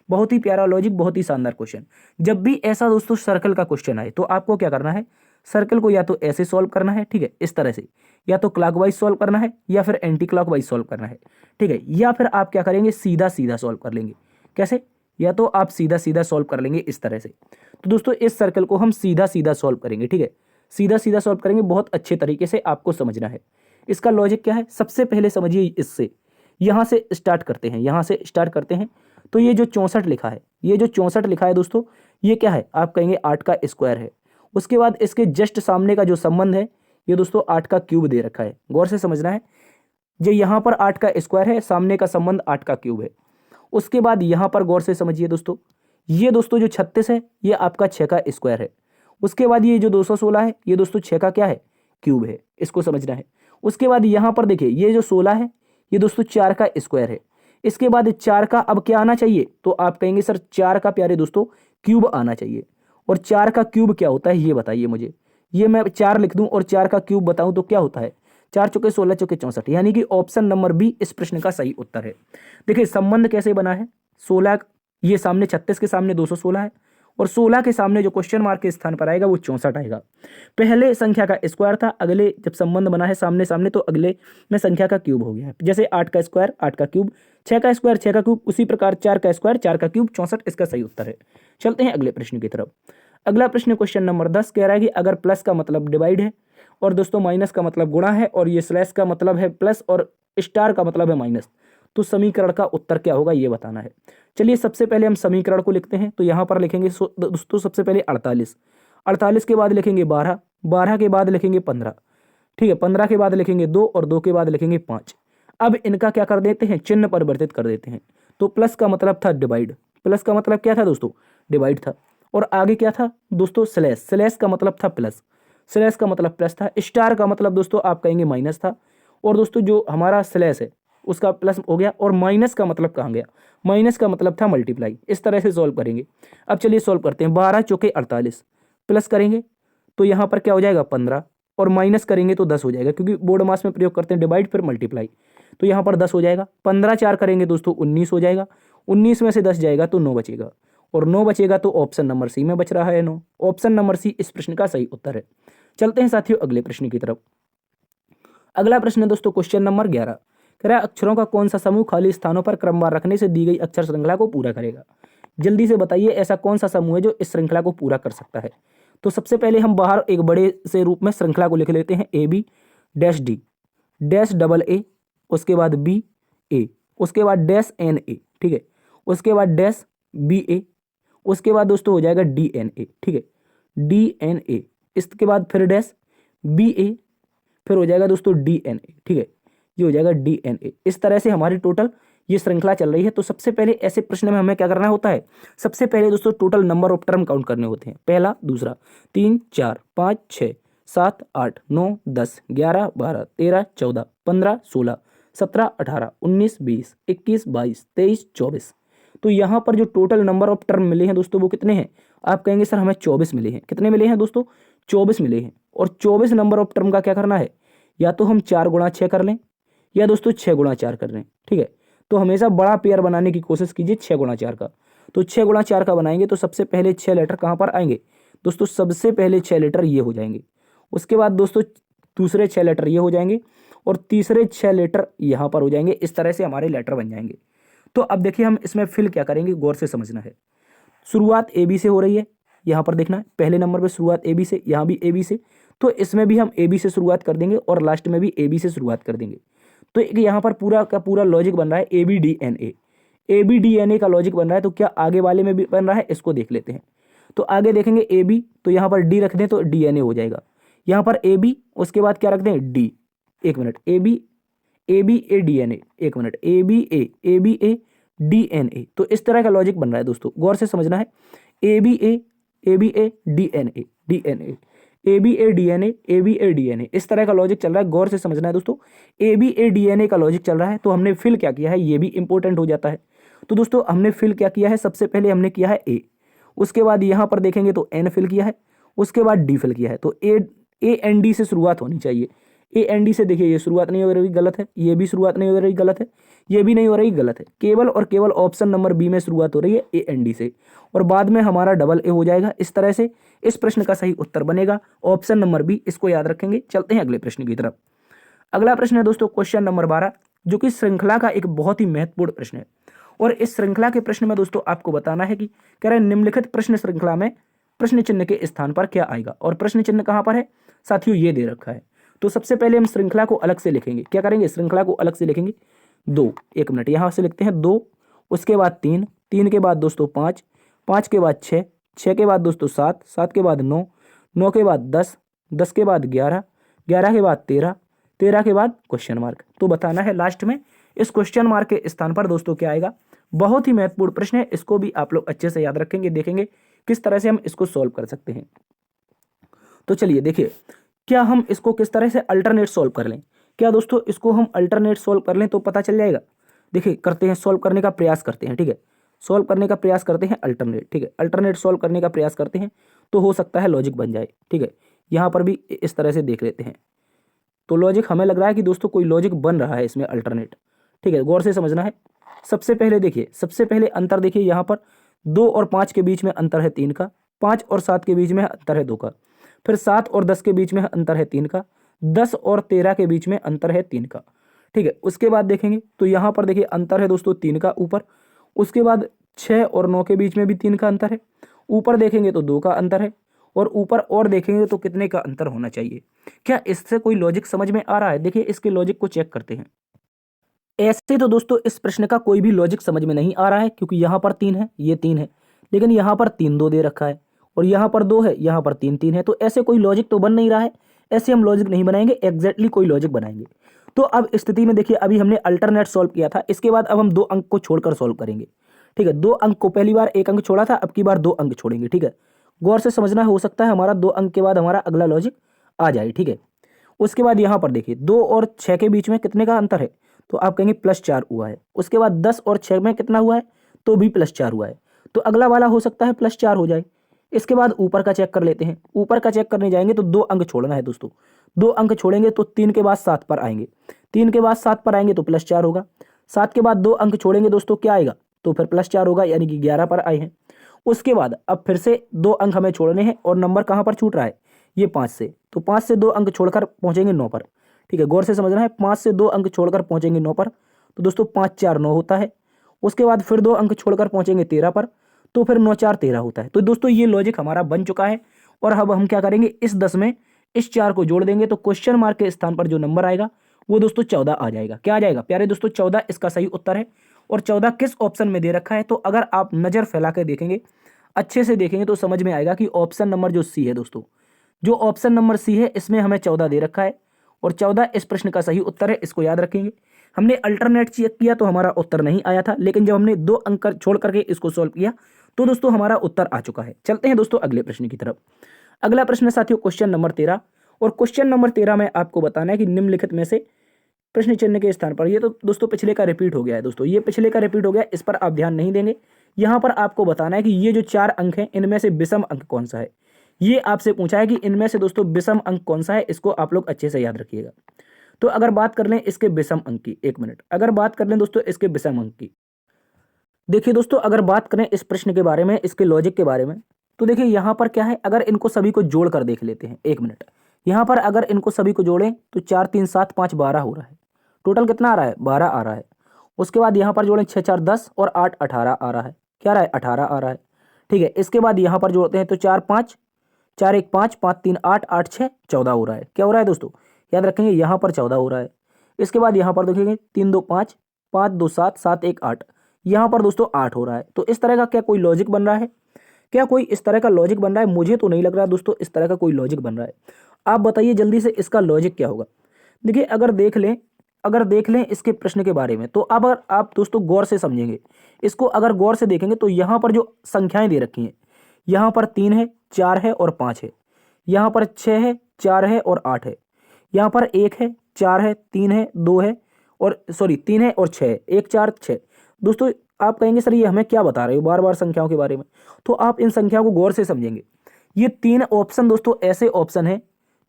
[SPEAKER 1] बहुत ही प्यारा लॉजिक, बहुत ही शानदार क्वेश्चन। जब भी ऐसा दोस्तों सर्कल का क्वेश्चन आए तो आपको क्या करना है, सर्कल को या तो ऐसे सॉल्व करना है, ठीक है, इस तरह से, या तो क्लॉकवाइज सॉल्व करना है या फिर एंटी क्लॉकवाइज सॉल्व करना है, ठीक है, या फिर आप क्या करेंगे, सीधा सीधा सॉल्व कर लेंगे। कैसे, या तो आप सीधा सीधा सॉल्व कर लेंगे इस तरह से। तो दोस्तों इस सर्कल को हम सीधा सीधा सॉल्व करेंगे, ठीक है, सीधा सीधा सॉल्व करेंगे। बहुत अच्छे तरीके से आपको समझना है। इसका लॉजिक क्या है, सबसे पहले समझिए, इससे यहाँ से स्टार्ट करते हैं, यहाँ से स्टार्ट करते हैं। तो ये जो 64 लिखा है, ये जो 64 लिखा है दोस्तों, ये क्या है, आप कहेंगे 8 का स्क्वायर है। उसके बाद इसके जस्ट सामने का जो संबंध है, ये दोस्तों 8 का क्यूब दे रखा है। गौर से समझना है, जो यहाँ पर 8 का स्क्वायर है, सामने का संबंध 8 का क्यूब है। उसके बाद यहाँ पर गौर से समझिए दोस्तों, ये दोस्तों जो 36 है, ये आपका 6 का स्क्वायर है। उसके बाद ये जो 216 है, ये दोस्तों 6 का क्या है, क्यूब है। इसको समझना है। उसके बाद यहाँ पर देखिए, ये जो 16 है, ये दोस्तों 4 का स्क्वायर है। इसके बाद 4 का अब क्या आना चाहिए, तो आप कहेंगे सर 4 का प्यारे दोस्तों क्यूब आना चाहिए। और 4 का क्यूब क्या होता है ये बताइए मुझे। ये मैं 4 लिख दूं और 4 का क्यूब बताऊं तो क्या होता है, 4 चौके 16, चौके 64, यानी कि ऑप्शन नंबर बी इस प्रश्न का सही उत्तर है। देखिए संबंध कैसे बना है, 16, ये सामने 36 के सामने 216 है और 16 के सामने जो क्वेश्चन मार्क के स्थान पर आएगा वो 64 आएगा। पहले संख्या का स्क्वायर था, अगले जब संबंध बना है सामने सामने तो अगले में संख्या का क्यूब हो गया है। जैसे 8 का स्क्वायर 8 का क्यूब, 6 का स्क्वायर 6 का क्यूब, उसी प्रकार 4 का स्क्वायर 4 का क्यूब, 64 इसका सही उत्तर है। चलते हैं अगले प्रश्न की तरफ। अगला प्रश्न क्वेश्चन नंबर 10 कह रहा है कि अगर प्लस का मतलब डिवाइड है और दोस्तों माइनस का मतलब गुणा है और ये स्लैश का मतलब है प्लस और स्टार का मतलब है माइनस, तो समीकरण का उत्तर क्या होगा ये बताना है। चलिए सबसे पहले हम समीकरण को लिखते हैं। तो यहाँ पर लिखेंगे दोस्तों सबसे पहले 48, 48 के बाद लिखेंगे 12, 12 के बाद लिखेंगे 15, ठीक है, 15 के बाद लिखेंगे 2 और 2 के बाद लिखेंगे 5। अब इनका क्या कर देते हैं, चिन्ह परिवर्तित कर देते हैं। तो प्लस का मतलब था डिवाइड, प्लस का मतलब क्या था दोस्तों, डिवाइड था। और आगे क्या था दोस्तों, स्लैश, स्लैश का मतलब था प्लस, स्लैश का मतलब प्लस था। स्टार का मतलब दोस्तों आप कहेंगे माइनस था। और दोस्तों जो हमारा स्लैश है उसका प्लस हो गया और माइनस का मतलब कहाँ गया, माइनस का मतलब था मल्टीप्लाई। इस तरह से सॉल्व करेंगे। अब चलिए सॉल्व करते हैं। 12 चौके 48, प्लस करेंगे तो यहाँ पर क्या हो जाएगा 15 और माइनस करेंगे तो 10 हो जाएगा, क्योंकि बोर्ड मास में प्रयोग करते हैं डिवाइड फिर मल्टीप्लाई। तो यहाँ पर 10 हो जाएगा। 15 4 करेंगे दोस्तों 19 हो जाएगा। 19 में से 10 जाएगा तो 9 बचेगा और 9 बचेगा तो ऑप्शन नंबर सी में बच रहा है 9। ऑप्शन नंबर सी इस प्रश्न का सही उत्तर है। चलते हैं साथियों अगले प्रश्न की तरफ। अगला प्रश्न है दोस्तों क्वेश्चन नंबर 11, कह रहा है अक्षरों का कौन सा समूह खाली स्थानों पर क्रमवार रखने से दी गई अक्षर श्रृंखला को पूरा करेगा। जल्दी से बताइए ऐसा कौन सा समूह है जो इस श्रृंखला को पूरा कर सकता है। तो सबसे पहले हम बाहर एक बड़े से रूप में श्रृंखला को लिख लेते हैं, A B dash D dash double A, उसके बाद बी ए, उसके बाद डैश एन ए, ठीक है, उसके बाद डैश बी ए, उसके बाद दोस्तों हो जाएगा डी एन ए, ठीक है, डी एन ए, इसके बाद फिर डैश बी ए, फिर हो जाएगा दोस्तों डी एन ए, ठीक है, ये हो जाएगा डी एन ए। इस तरह से हमारी टोटल ये श्रृंखला चल रही है। तो सबसे पहले ऐसे प्रश्न में हमें क्या करना होता है, सबसे पहले दोस्तों total number of term count करने होते हैं। पहला, दूसरा, 3 4 5 6 7 8 9 10 11 12 13 14 15 16 17 18 19 20 21 22 23 24। तो यहाँ पर जो टोटल नंबर ऑफ टर्म मिले हैं दोस्तों वो कितने हैं, आप कहेंगे सर हमें 24 मिले हैं। कितने मिले हैं दोस्तों, 24 मिले हैं। और 24 नंबर ऑफ टर्म का क्या करना है, या तो हम 4 गुणा 6 कर लें या दोस्तों 6 गुणा 4 कर लें, ठीक है। तो हमेशा बड़ा पेयर बनाने की कोशिश कीजिए 6 गुणा 4 का। तो 6 गुणा 4 का बनाएंगे तो सबसे पहले 6 लेटर कहाँ पर आएंगे दोस्तों, सबसे पहले 6 लेटर ये हो जाएंगे। उसके बाद दोस्तों दूसरे 6 लेटर ये हो जाएंगे और तीसरे 6 लेटर यहाँ पर हो जाएंगे। इस तरह से हमारे लेटर बन जाएंगे। तो अब देखिए हम इसमें फिल क्या करेंगे, गौर से समझना है। शुरुआत ए बी से हो रही है, यहाँ पर देखना है पहले नंबर पे शुरुआत ए बी से, यहाँ भी ए बी से, तो इसमें भी हम ए बी से शुरुआत कर देंगे और लास्ट में भी ए बी से शुरुआत कर देंगे। तो यहाँ पर पूरा का पूरा लॉजिक बन रहा है A B D N A, A B D N A का लॉजिक बन रहा है। तो क्या आगे वाले में भी बन रहा है, इसको देख लेते हैं। तो आगे देखेंगे ए बी, तो यहाँ पर डी रख दें तो डी एन ए हो जाएगा। यहाँ पर ए बी, उसके बाद क्या रख दें, डी, एक minute, A B A D N A, एक minute, A B A D N A. तो इस तरह का लॉजिक बन रहा है दोस्तों, गौर से समझना है। A B A D N A, D N A, A B A D N A, इस तरह का लॉजिक चल रहा है, गौर से समझना है दोस्तों। A B A D N A का लॉजिक चल रहा है। तो हमने फिल क्या किया है, ये भी इंपॉर्टेंट हो जाता है। तो दोस्तों हमने फिल क्या किया है, सबसे पहले हमने किया है ए, उसके बाद यहाँ पर देखेंगे तो एन फिल किया है, उसके बाद डी फिल किया है। तो ए एन डी से शुरुआत होनी चाहिए। ए एन डी से देखिए ये शुरुआत नहीं हो रही, गलत है। ये भी शुरुआत नहीं हो रही, गलत है। ये भी नहीं हो रही, गलत है। केवल और केवल ऑप्शन नंबर बी में शुरुआत हो रही है ए एन डी से, और बाद में हमारा डबल ए हो जाएगा। इस तरह से इस प्रश्न का सही उत्तर बनेगा ऑप्शन नंबर बी, इसको याद रखेंगे। चलते हैं अगले प्रश्न की तरफ। अगला प्रश्न है दोस्तों क्वेश्चन नंबर 12, जो कि श्रृंखला का एक बहुत ही महत्वपूर्ण प्रश्न है। और इस श्रृंखला के प्रश्न में दोस्तों आपको बताना है कि कह रहे हैं निम्नलिखित प्रश्न श्रृंखला में प्रश्न चिन्ह के स्थान पर क्या आएगा। और प्रश्न चिन्ह कहां पर है साथियों, ये दे रखा है। तो सबसे पहले हम श्रृंखला को अलग से लिखेंगे। क्या करेंगे, श्रृंखला को अलग से लिखेंगे। 2, एक मिनट, यहां से लिखते हैं 2, उसके बाद 3, 3 के बाद दोस्तों 5, 5 के बाद 6, 6 के बाद दोस्तों 7, 7 के बाद 9, 9 के बाद 10, 10 के बाद 11, 11 के बाद 13, 13 के बाद क्वेश्चन मार्क। तो बताना है लास्ट में इस क्वेश्चन मार्क के स्थान पर दोस्तों क्या आएगा। बहुत ही महत्वपूर्ण प्रश्न है, इसको भी आप लोग अच्छे से याद रखेंगे। देखेंगे किस तरह से हम इसको सॉल्व कर सकते हैं। तो चलिए देखिए, क्या हम इसको किस तरह से अल्टरनेट सॉल्व कर लें। क्या दोस्तों इसको हम अल्टरनेट सॉल्व कर लें तो पता चल जाएगा। देखिए करते हैं, सॉल्व करने का प्रयास करते हैं, ठीक है। सॉल्व करने का प्रयास करते हैं अल्टरनेट, ठीक है। अल्टरनेट सॉल्व करने का प्रयास करते हैं तो हो सकता है लॉजिक बन जाए, ठीक है। यहाँ पर भी इस तरह से देख लेते हैं। तो लॉजिक हमें लग रहा है कि दोस्तों कोई लॉजिक बन रहा है इसमें अल्टरनेट, ठीक है। गौर से समझना है। सबसे पहले देखिए, सबसे पहले अंतर देखिए, यहाँ पर 2 और 5 के बीच में अंतर है 3 का, 5 और 7 के बीच में अंतर है 2 का, फिर 7 और 10 के बीच में अंतर है 3 का, 10 और 13 के बीच में अंतर है 3 का, ठीक है। उसके बाद देखेंगे तो यहाँ पर देखिए अंतर है दोस्तों 3 का ऊपर। उसके बाद 6 और 9 के बीच में भी 3 का अंतर है। ऊपर देखेंगे तो 2 का अंतर है, और ऊपर और देखेंगे तो कितने का अंतर होना चाहिए। क्या इससे कोई लॉजिक समझ में आ रहा है। देखिए इसके लॉजिक को चेक करते हैं। ऐसे तो दोस्तों इस प्रश्न का कोई भी लॉजिक समझ में नहीं आ रहा है, क्योंकि यहाँ पर 3 है, ये 3 है, लेकिन यहाँ पर 3 2 दे रखा है, और यहाँ पर 2 है, यहाँ पर 3 3 है। तो ऐसे कोई लॉजिक तो बन नहीं रहा है। ऐसे हम लॉजिक नहीं बनाएंगे, एग्जैक्टली कोई लॉजिक बनाएंगे। तो अब स्थिति में देखिए, अभी हमने अल्टरनेट सॉल्व किया था, इसके बाद अब हम 2 अंक को छोड़कर सॉल्व करेंगे, ठीक है। 2 अंक को पहली बार 1 अंक छोड़ा था, अब की बार 2 अंक छोड़ेंगे, ठीक है। गौर से समझना है, हो सकता है हमारा 2 अंक के बाद हमारा अगला लॉजिक आ जाए, ठीक है। उसके बाद यहाँ पर देखिए 2 और 6 के बीच में कितने का अंतर है, तो आप कहेंगे +4 हुआ है। उसके बाद 10 और 6 में कितना हुआ है, तो भी +4 हुआ है। तो अगला वाला हो सकता है +4 हो जाए। इसके बाद ऊपर का चेक कर लेते हैं। ऊपर का चेक करने जाएंगे तो 2 अंक छोड़ना है दोस्तों। 2 अंक छोड़ेंगे तो 3 के बाद 7 पर आएंगे, 3 के बाद 7 पर आएंगे तो +4 होगा। 7 के बाद 2 अंक छोड़ेंगे दोस्तों, क्या आएगा, तो फिर +4 होगा, यानी कि 11 पर आए हैं। उसके बाद अब फिर से 2 अंक हमें छोड़ने हैं, और नंबर कहाँ पर छूट रहा है, ये 5 से। तो 5 से 2 अंक छोड़कर पहुंचेंगे 9 पर, ठीक है। गौर से समझना है, 5 से 2 अंक छोड़कर पहुंचेंगे 9 पर, तो दोस्तों 5 4 9 होता है। उसके बाद फिर 2 अंक छोड़कर पहुंचेंगे 13 पर, तो फिर 9 4 13 होता है। तो दोस्तों ये लॉजिक हमारा बन चुका है। और अब हम क्या करेंगे, इस 10 में इस 4 को जोड़ देंगे, तो क्वेश्चन मार्क के स्थान पर जो नंबर आएगा वो दोस्तों 14 आ जाएगा। क्या आ जाएगा प्यारे दोस्तों, 14 इसका सही उत्तर है। और 14 किस ऑप्शन में दे रखा है, तो अगर आप नजर फैला के देखेंगे, अच्छे से देखेंगे, तो समझ में आएगा कि ऑप्शन नंबर जो सी है दोस्तों, जो ऑप्शन नंबर सी है, इसमें हमें 14 दे रखा है, और 14 इस प्रश्न का सही उत्तर है। इसको याद रखेंगे। हमने अल्टरनेट चेक किया तो हमारा उत्तर नहीं आया था, लेकिन जब हमने 2 अंक छोड़ करके इसको सॉल्व किया तो दोस्तों हमारा उत्तर आ चुका है। चलते हैं दोस्तों अगले प्रश्न की तरफ। अगला प्रश्न है साथियों क्वेश्चन नंबर 13, और क्वेश्चन नंबर 13 में आपको बताना है कि निम्नलिखित में से प्रश्न चिन्ह के स्थान पर, ये तो दोस्तों पिछले का रिपीट हो गया है दोस्तों, ये पिछले का रिपीट हो गया, इस पर आप ध्यान नहीं देंगे। यहाँ पर आपको बताना है कि ये जो 4 अंक हैं, इनमें से विषम अंक कौन सा है। ये आपसे पूछा है कि इनमें से दोस्तों विषम अंक कौन सा है, इसको आप लोग अच्छे से याद रखिएगा। तो अगर बात कर लें इसके विषम अंक की, एक मिनट, अगर बात कर लें दोस्तों इसके विषम अंक की, देखिए दोस्तों अगर बात करें इस प्रश्न के बारे में, इसके लॉजिक के बारे में, तो देखिए यहाँ पर क्या है, अगर इनको सभी को जोड़ कर देख लेते हैं, एक मिनट, यहाँ पर अगर इनको सभी को जोड़ें तो 4 3 7 5 12 हो रहा है। टोटल कितना आ रहा है? 12 आ रहा है। उसके बाद यहाँ पर जोड़ें 6 4 10 और 8 18 आ रहा है। क्या आ रहा है? 18 आ रहा है। ठीक है, इसके बाद यहाँ पर जोड़ते हैं तो 4 5 4 1 5 5 3 8 8 6 14 हो रहा है। क्या हो रहा है दोस्तों? याद रखेंगे यहाँ पर 14 हो रहा है। इसके बाद यहाँ पर देखेंगे 3 2 5 5 2 7 7 1 8, यहाँ पर दोस्तों 8 हो रहा है। तो इस तरह का क्या कोई लॉजिक बन रहा है? क्या कोई इस तरह का लॉजिक बन रहा है? मुझे तो नहीं लग रहा है दोस्तों इस तरह का कोई लॉजिक बन रहा है। आप बताइए जल्दी से इसका लॉजिक क्या होगा। देखिए अगर देख लें इसके प्रश्न के बारे में, तो अब अगर आप दोस्तों गौर से समझेंगे इसको, अगर गौर से देखेंगे तो यहाँ पर जो संख्याएं दे रखी हैं, यहाँ पर 3 है, 4 है और 5 है, यहाँ पर 6 है, 4 है और 8 है, यहाँ पर 1 है, 4 है, 3 है, 2 है और 3 है और 6 है, 1 4 6। दोस्तों आप कहेंगे सर ये हमें क्या बता रहे हो बार बार संख्याओं के बारे में, तो आप इन संख्याओं को गौर से समझेंगे। ये 3 ऑप्शन दोस्तों ऐसे ऑप्शन हैं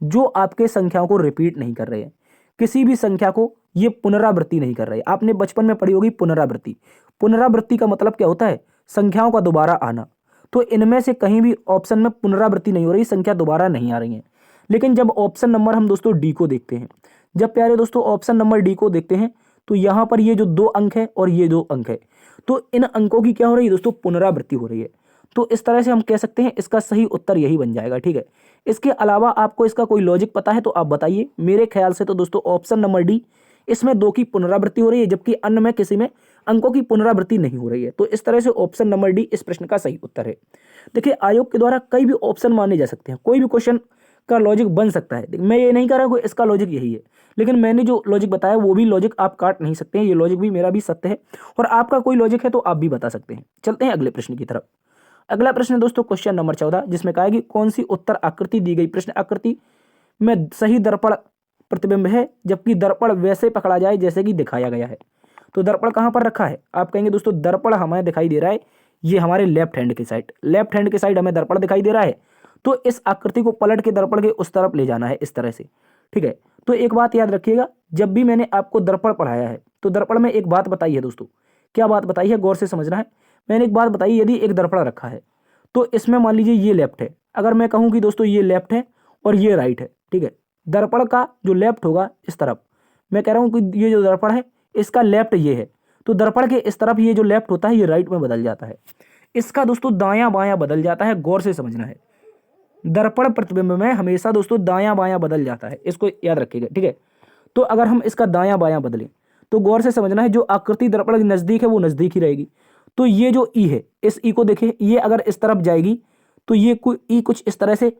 [SPEAKER 1] जो आपके संख्याओं को रिपीट नहीं कर रहे हैं, किसी भी संख्या को ये पुनरावृत्ति नहीं कर रहे। आपने बचपन में पढ़ी होगी पुनरावृत्ति। पुनरावृत्ति का मतलब क्या होता है? संख्याओं का दोबारा आना। तो इनमें से कहीं भी ऑप्शन में पुनरावृत्ति नहीं हो रही, संख्या दोबारा नहीं आ रही है। लेकिन जब ऑप्शन नंबर हम दोस्तों डी को देखते हैं, जब प्यारे दोस्तों ऑप्शन नंबर डी को देखते हैं, तो यहाँ पर ये जो 2 अंक है और ये 2 अंक है, तो इन अंकों की क्या हो रही है दोस्तों? पुनरावृत्ति हो रही है। तो इस तरह से हम कह सकते हैं इसका सही उत्तर यही बन जाएगा। ठीक है, इसके अलावा आपको इसका कोई लॉजिक पता है तो आप बताइए। मेरे ख्याल से तो दोस्तों ऑप्शन नंबर डी, इसमें 2 की पुनरावृत्ति हो रही है जबकि अन्य में किसी में अंकों की पुनरावृत्ति नहीं हो रही है। तो इस तरह से ऑप्शन नंबर डी इस प्रश्न का सही उत्तर है। देखिए आयोग के द्वारा कई भी ऑप्शन माने जा सकते हैं, कोई भी क्वेश्चन का लॉजिक बन सकता है। मैं ये नहीं कह रहा कि इसका लॉजिक यही है, लेकिन मैंने जो लॉजिक बताया वो भी लॉजिक आप काट नहीं सकते हैं, ये लॉजिक भी मेरा भी सत्य है और आपका कोई लॉजिक है तो आप भी बता सकते हैं। चलते हैं अगले प्रश्न की तरफ। अगला प्रश्न है दोस्तों क्वेश्चन नंबर 14, जिसमें कहा है कि कौन सी उत्तर आकृति दी गई प्रश्न आकृति में सही दर्पण प्रतिबिंब है जबकि दर्पण वैसे पकड़ा जाए जैसे कि दिखाया गया है। तो दर्पण कहाँ पर रखा है? आप कहेंगे दोस्तों दर्पण हमें दिखाई दे रहा है ये हमारे लेफ्ट हैंड की साइड हमें दर्पण दिखाई दे रहा है। तो इस आकृति को पलट के दर्पण के उस तरफ ले जाना है इस तरह से। ठीक है, तो एक बात याद रखिएगा, जब भी मैंने आपको दर्पण पढ़ाया है तो दर्पण में एक बात बताई है दोस्तों। क्या बात बताई है? गौर से समझना है। मैंने एक बात बताई, यदि एक दर्पण रखा है तो इसमें मान लीजिए ये लेफ्ट है, अगर मैं कहूँ कि दोस्तों ये लेफ्ट है और ये राइट है। ठीक है, दर्पण का जो लेफ्ट होगा इस तरफ, मैं कह रहा हूँ कि ये जो दर्पण है इसका लेफ्ट ये है, तो दर्पण के इस तरफ ये जो लेफ्ट होता है ये राइट में बदल जाता है। इसका दोस्तों दायां बायां बदल जाता है, गौर से समझना है। दर्पण प्रतिबिंब में हमेशा दोस्तों दायां बायां बदल जाता है, इसको याद रखिएगा। ठीक है, तो अगर हम इसका दायां बायां बदलें तो गौर से समझना है, जो आकृति दर्पण के नजदीक है वो नजदीक ही रहेगी। तो ये जो ई है, इस ई को देखिए, ये अगर इस तरफ जाएगी तो ये ई कुछ इस तरह से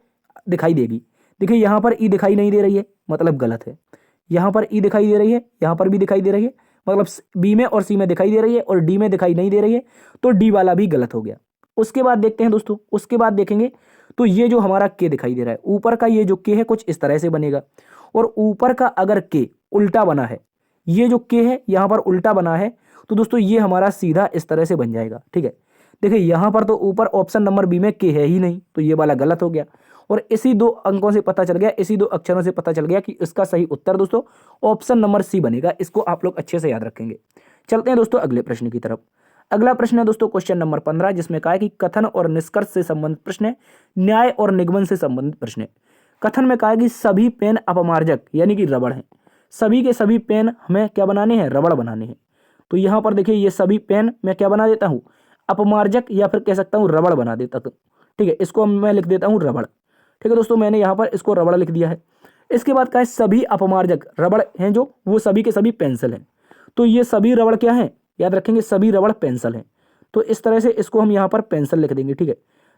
[SPEAKER 1] दिखाई देगी। देखिए यहाँ पर ई दिखाई नहीं दे रही है, मतलब गलत है। यहाँ पर ई दिखाई दे रही है, यहाँ पर भी दिखाई दे रही है, मतलब बी में और सी में दिखाई दे रही है और डी में दिखाई नहीं दे रही है, तो डी वाला भी गलत हो गया। उसके बाद देखते हैं दोस्तों, उसके बाद देखेंगे तो ये जो हमारा के दिखाई दे रहा है, ऊपर का ये जो के है कुछ इस तरह से बनेगा, और ऊपर का अगर के उल्टा बना है, ये जो के है यहाँ पर उल्टा बना है, तो दोस्तों ये हमारा सीधा इस तरह से बन जाएगा। ठीक है, देखिए यहाँ पर तो ऊपर ऑप्शन नंबर बी में के है ही नहीं, तो ये वाला गलत हो गया। और इसी 2 अंकों से पता चल गया, इसी 2 अक्षरों से पता चल गया कि इसका सही उत्तर दोस्तों ऑप्शन नंबर सी बनेगा। इसको आप लोग अच्छे से याद रखेंगे। चलते हैं दोस्तों अगले प्रश्न की तरफ। अगला प्रश्न है दोस्तों क्वेश्चन नंबर 15, जिसमें कहा है कि कथन और निष्कर्ष से संबंधित प्रश्न है, न्याय और निगमन से संबंधित प्रश्न है। कथन में कहा है कि सभी पेन अपमार्जक यानी कि रबड़ हैं। सभी के सभी पेन हमें क्या बनाने हैं? रबड़ बनाने हैं। तो यहाँ पर देखिए ये सभी पेन मैं क्या बना देता हूँ? अपमार्जक, या फिर कह सकता हूँ रबड़ बना देता हूँ। ठीक है, इसको मैं लिख देता हूँ रबड़। ठीक है दोस्तों, मैंने यहाँ पर इसको रबड़ लिख दिया है। इसके बाद कहा है सभी अपमार्जक रबड़ हैं, जो वो सभी के सभी पेंसिल हैं। तो ये सभी रबड़ क्या हैं? याद रखेंगे सभी रबड़ पेंसिल हैं। तो इस तरह से इसको हम यहाँ पर पेंसिल लिख देंगे। ठीक है,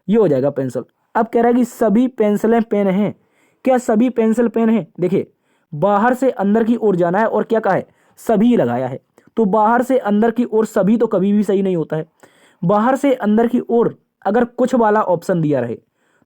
[SPEAKER 1] ये हो जाएगा पेंसिल। अब कह रहा है कि सभी पेंसिलें पेन हैं। क्या सभी पेंसिल पेन हैं? देखिए बाहर से अंदर की ओर जाना है और क्या कहा है? सभी लगाया है। तो बाहर से अंदर की ओर सभी तो कभी भी सही नहीं होता है। बाहर से अंदर की ओर अगर कुछ वाला ऑप्शन दिया रहे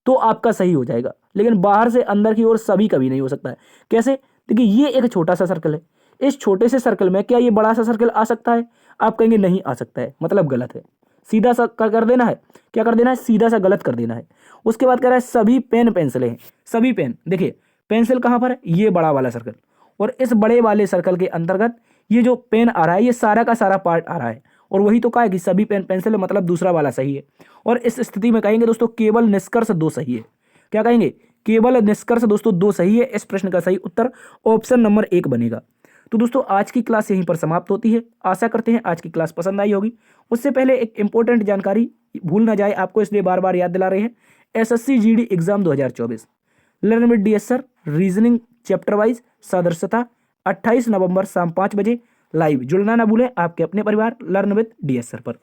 [SPEAKER 1] तो आपका सही हो जाएगा, लेकिन बाहर से अंदर की ओर सभी कभी नहीं हो सकता है। कैसे? देखिए ये एक छोटा सा सर्कल है, इस छोटे से सर्कल में क्या ये बड़ा सा सर्कल आ सकता है? आप कहेंगे नहीं आ सकता है, मतलब गलत है। सीधा सा कर देना है, क्या कर देना है? सीधा सा गलत कर देना है। उसके बाद कह रहा है सभी पेन पेंसिलें हैं। सभी पेन, देखिए पेंसिल कहाँ पर है? ये बड़ा वाला सर्कल, और इस बड़े वाले सर्कल के अंतर्गत ये जो पेन आ रहा है ये सारा का सारा पार्ट आ रहा है, और वही तो कहा है कि सभी पेन पेंसिल है, मतलब दूसरा वाला सही है। और इस स्थिति में कहेंगे दोस्तों केवल निष्कर्ष 2 सही है। क्या कहेंगे? केवल निष्कर्ष दोस्तों 2 सही है। इस प्रश्न का सही उत्तर ऑप्शन नंबर 1 बनेगा। तो दोस्तों आज की क्लास यहीं पर समाप्त होती है। आशा करते हैं आज की क्लास पसंद आई होगी। उससे पहले एक इंपॉर्टेंट जानकारी भूल ना जाए आपको, इसलिए बार बार याद दिला रहे हैं। SSC GD exam 2024 learn with DS sir reasoning chapter wise सदस्यता 28 नवंबर शाम 5 बजे लाइव। जुड़ना ना भूलें आपके अपने परिवार लर्न विद डीएस सर पर।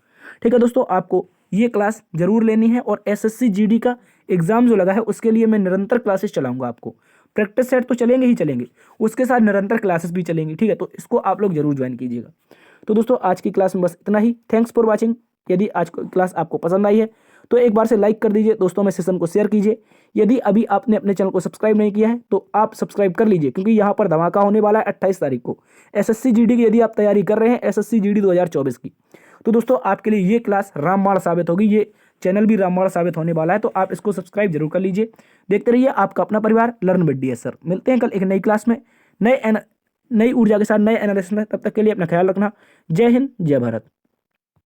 [SPEAKER 1] ठीक है दोस्तों, आपको ये क्लास जरूर लेनी है और एसएससी जीडी का एग्जाम जो लगा है उसके लिए मैं निरंतर क्लासेस चलाऊंगा। आपको प्रैक्टिस सेट तो चलेंगे ही चलेंगे, उसके साथ निरंतर क्लासेस भी चलेंगी। ठीक है, तो इसको आप लोग जरूर ज्वाइन कीजिएगा। तो दोस्तों आज की क्लास में बस इतना ही। Thanks for watching. यदि आज की क्लास आपको पसंद आई है तो एक बार से लाइक कर दीजिए, दोस्तों में सेशन को शेयर कीजिए। यदि अभी आपने अपने चैनल को सब्सक्राइब नहीं किया है तो आप सब्सक्राइब कर लीजिए, क्योंकि यहाँ पर धमाका होने वाला है 28 तारीख को एसएससी जीडी की। यदि आप तैयारी कर रहे हैं एसएससी जीडी 2024 की, तो दोस्तों आपके लिए ये क्लास रामबाण साबित होगी। ये चैनल भी रामबाण साबित होने वाला है, तो आप इसको सब्सक्राइब जरूर कर लीजिए। देखते रहिए आपका अपना परिवार लर्न विद डीएस सर। मिलते हैं कल एक नई क्लास में नई ऊर्जा के साथ नए एनालिसिस में। तब तक के लिए अपना ख्याल रखना। जय हिंद, जय भारत।